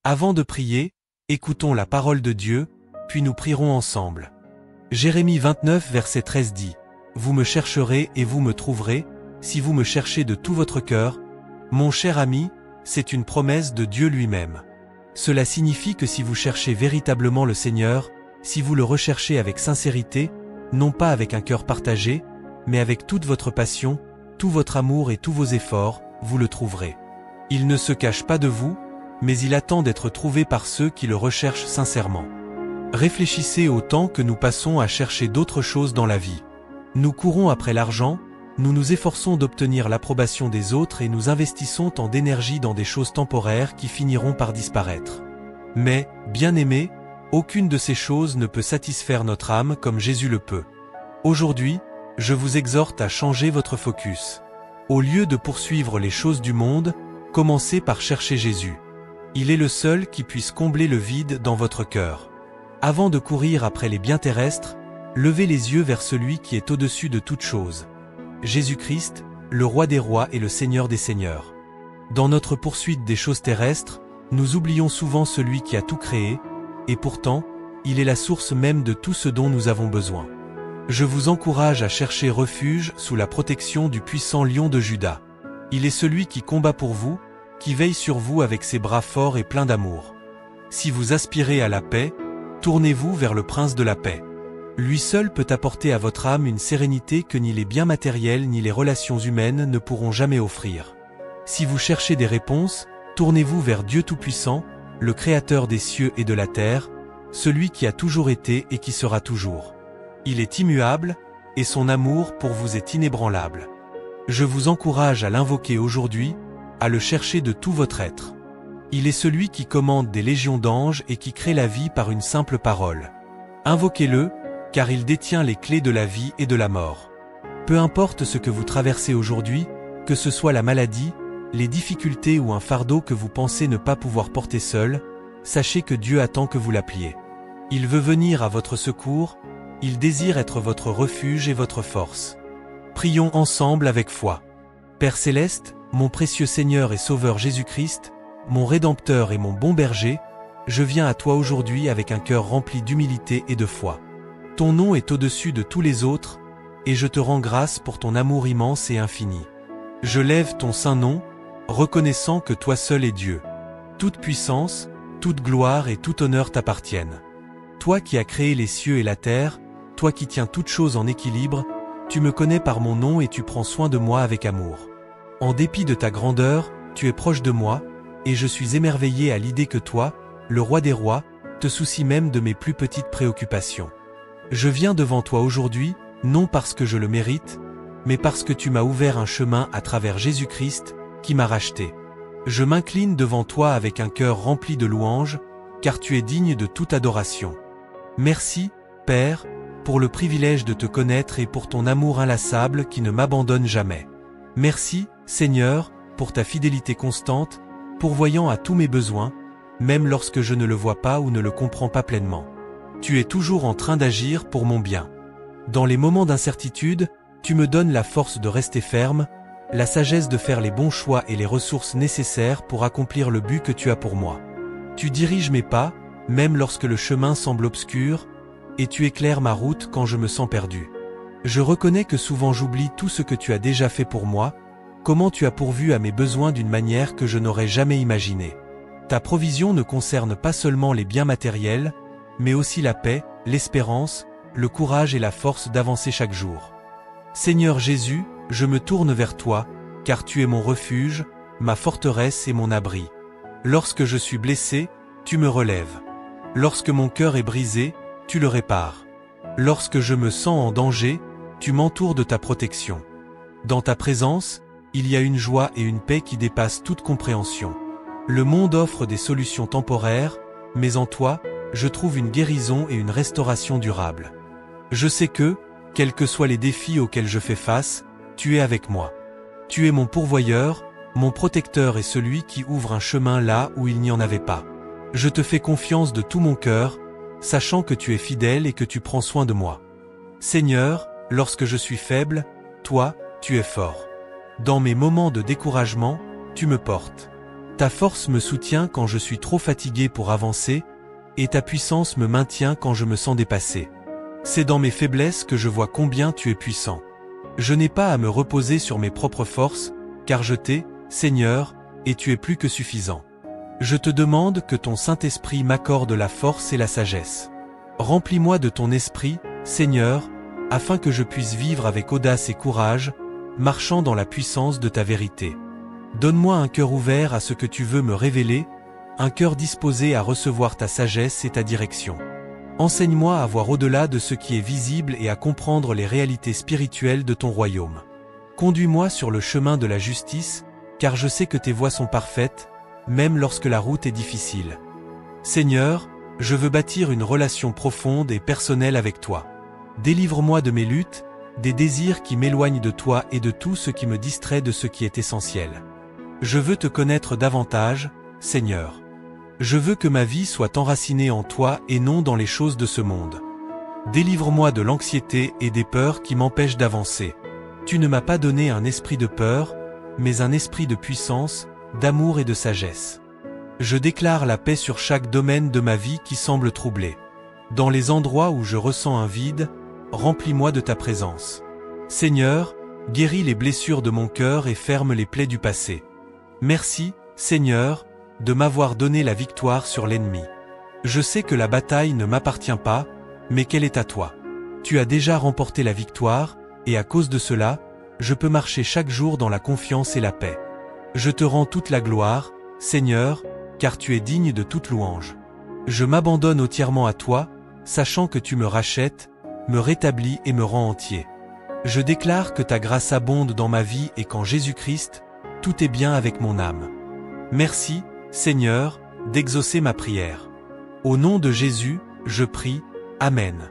Avant de prier, écoutons la parole de Dieu, puis nous prierons ensemble. Jérémie 29 verset 13 dit « Vous me chercherez et vous me trouverez, si vous me cherchez de tout votre cœur. » Mon cher ami, c'est une promesse de Dieu lui-même. Cela signifie que si vous cherchez véritablement le Seigneur, si vous le recherchez avec sincérité, non pas avec un cœur partagé, mais avec toute votre passion, tout votre amour et tous vos efforts, vous le trouverez. Il ne se cache pas de vous, mais il attend d'être trouvé par ceux qui le recherchent sincèrement. Réfléchissez au temps que nous passons à chercher d'autres choses dans la vie. Nous courons après l'argent, nous nous efforçons d'obtenir l'approbation des autres et nous investissons tant d'énergie dans des choses temporaires qui finiront par disparaître. Mais, bien-aimés, aucune de ces choses ne peut satisfaire notre âme comme Jésus le peut. Aujourd'hui, je vous exhorte à changer votre focus. Au lieu de poursuivre les choses du monde, commencez par chercher Jésus. Il est le seul qui puisse combler le vide dans votre cœur. Avant de courir après les biens terrestres, levez les yeux vers celui qui est au-dessus de toute chose. Jésus-Christ, le Roi des rois et le Seigneur des seigneurs. Dans notre poursuite des choses terrestres, nous oublions souvent celui qui a tout créé, et pourtant, il est la source même de tout ce dont nous avons besoin. Je vous encourage à chercher refuge sous la protection du puissant lion de Juda. Il est celui qui combat pour vous, qui veille sur vous avec ses bras forts et pleins d'amour. Si vous aspirez à la paix, tournez-vous vers le Prince de la paix. Lui seul peut apporter à votre âme une sérénité que ni les biens matériels ni les relations humaines ne pourront jamais offrir. Si vous cherchez des réponses, tournez-vous vers Dieu Tout-Puissant, le Créateur des cieux et de la terre, celui qui a toujours été et qui sera toujours. Il est immuable, et son amour pour vous est inébranlable. Je vous encourage à l'invoquer aujourd'hui, à le chercher de tout votre être. Il est celui qui commande des légions d'anges et qui crée la vie par une simple parole. Invoquez-le, car il détient les clés de la vie et de la mort. Peu importe ce que vous traversez aujourd'hui, que ce soit la maladie, les difficultés ou un fardeau que vous pensez ne pas pouvoir porter seul, sachez que Dieu attend que vous l'appeliez. Il veut venir à votre secours, il désire être votre refuge et votre force. Prions ensemble avec foi. Père Céleste, mon précieux Seigneur et Sauveur Jésus-Christ, mon Rédempteur et mon bon berger, je viens à toi aujourd'hui avec un cœur rempli d'humilité et de foi. Ton nom est au-dessus de tous les autres, et je te rends grâce pour ton amour immense et infini. Je lève ton saint nom, reconnaissant que toi seul es Dieu. Toute puissance, toute gloire et tout honneur t'appartiennent. Toi qui as créé les cieux et la terre, toi qui tiens toutes choses en équilibre, tu me connais par mon nom et tu prends soin de moi avec amour. En dépit de ta grandeur, tu es proche de moi, et je suis émerveillé à l'idée que toi, le Roi des rois, te soucies même de mes plus petites préoccupations. Je viens devant toi aujourd'hui, non parce que je le mérite, mais parce que tu m'as ouvert un chemin à travers Jésus-Christ, qui m'a racheté. Je m'incline devant toi avec un cœur rempli de louanges, car tu es digne de toute adoration. Merci, Père, pour le privilège de te connaître et pour ton amour inlassable qui ne m'abandonne jamais. Merci, Seigneur, pour ta fidélité constante, pourvoyant à tous mes besoins, même lorsque je ne le vois pas ou ne le comprends pas pleinement. Tu es toujours en train d'agir pour mon bien. Dans les moments d'incertitude, tu me donnes la force de rester ferme, la sagesse de faire les bons choix et les ressources nécessaires pour accomplir le but que tu as pour moi. Tu diriges mes pas, même lorsque le chemin semble obscur, et tu éclaires ma route quand je me sens perdu. Je reconnais que souvent j'oublie tout ce que tu as déjà fait pour moi, comment tu as pourvu à mes besoins d'une manière que je n'aurais jamais imaginée. Ta provision ne concerne pas seulement les biens matériels, mais aussi la paix, l'espérance, le courage et la force d'avancer chaque jour. Seigneur Jésus, je me tourne vers toi, car tu es mon refuge, ma forteresse et mon abri. Lorsque je suis blessé, tu me relèves. Lorsque mon cœur est brisé, tu le répares. Lorsque je me sens en danger, tu m'entoures de ta protection. Dans ta présence, il y a une joie et une paix qui dépassent toute compréhension. Le monde offre des solutions temporaires, mais en toi, je trouve une guérison et une restauration durable. Je sais que, quels que soient les défis auxquels je fais face, tu es avec moi. Tu es mon pourvoyeur, mon protecteur et celui qui ouvre un chemin là où il n'y en avait pas. Je te fais confiance de tout mon cœur, sachant que tu es fidèle et que tu prends soin de moi. Seigneur, lorsque je suis faible, toi, tu es fort. Dans mes moments de découragement, tu me portes. Ta force me soutient quand je suis trop fatigué pour avancer, et ta puissance me maintient quand je me sens dépassé. C'est dans mes faiblesses que je vois combien tu es puissant. Je n'ai pas à me reposer sur mes propres forces, car je t'ai, Seigneur, et tu es plus que suffisant. Je te demande que ton Saint-Esprit m'accorde la force et la sagesse. Remplis-moi de ton esprit, Seigneur, afin que je puisse vivre avec audace et courage, marchant dans la puissance de ta vérité. Donne-moi un cœur ouvert à ce que tu veux me révéler, un cœur disposé à recevoir ta sagesse et ta direction. Enseigne-moi à voir au-delà de ce qui est visible et à comprendre les réalités spirituelles de ton royaume. Conduis-moi sur le chemin de la justice, car je sais que tes voies sont parfaites, même lorsque la route est difficile. Seigneur, je veux bâtir une relation profonde et personnelle avec toi. Délivre-moi de mes luttes, des désirs qui m'éloignent de toi et de tout ce qui me distrait de ce qui est essentiel. Je veux te connaître davantage, Seigneur. Je veux que ma vie soit enracinée en toi et non dans les choses de ce monde. Délivre-moi de l'anxiété et des peurs qui m'empêchent d'avancer. Tu ne m'as pas donné un esprit de peur, mais un esprit de puissance, d'amour et de sagesse. Je déclare la paix sur chaque domaine de ma vie qui semble troublé. Dans les endroits où je ressens un vide, remplis-moi de ta présence. Seigneur, guéris les blessures de mon cœur et ferme les plaies du passé. Merci, Seigneur, de m'avoir donné la victoire sur l'ennemi. Je sais que la bataille ne m'appartient pas, mais qu'elle est à toi. Tu as déjà remporté la victoire, et à cause de cela, je peux marcher chaque jour dans la confiance et la paix. Je te rends toute la gloire, Seigneur, car tu es digne de toute louange. Je m'abandonne entièrement à toi, sachant que tu me rachètes, me rétablis et me rends entier. Je déclare que ta grâce abonde dans ma vie et qu'en Jésus-Christ, tout est bien avec mon âme. Merci, Seigneur, d'exaucer ma prière. Au nom de Jésus, je prie, Amen.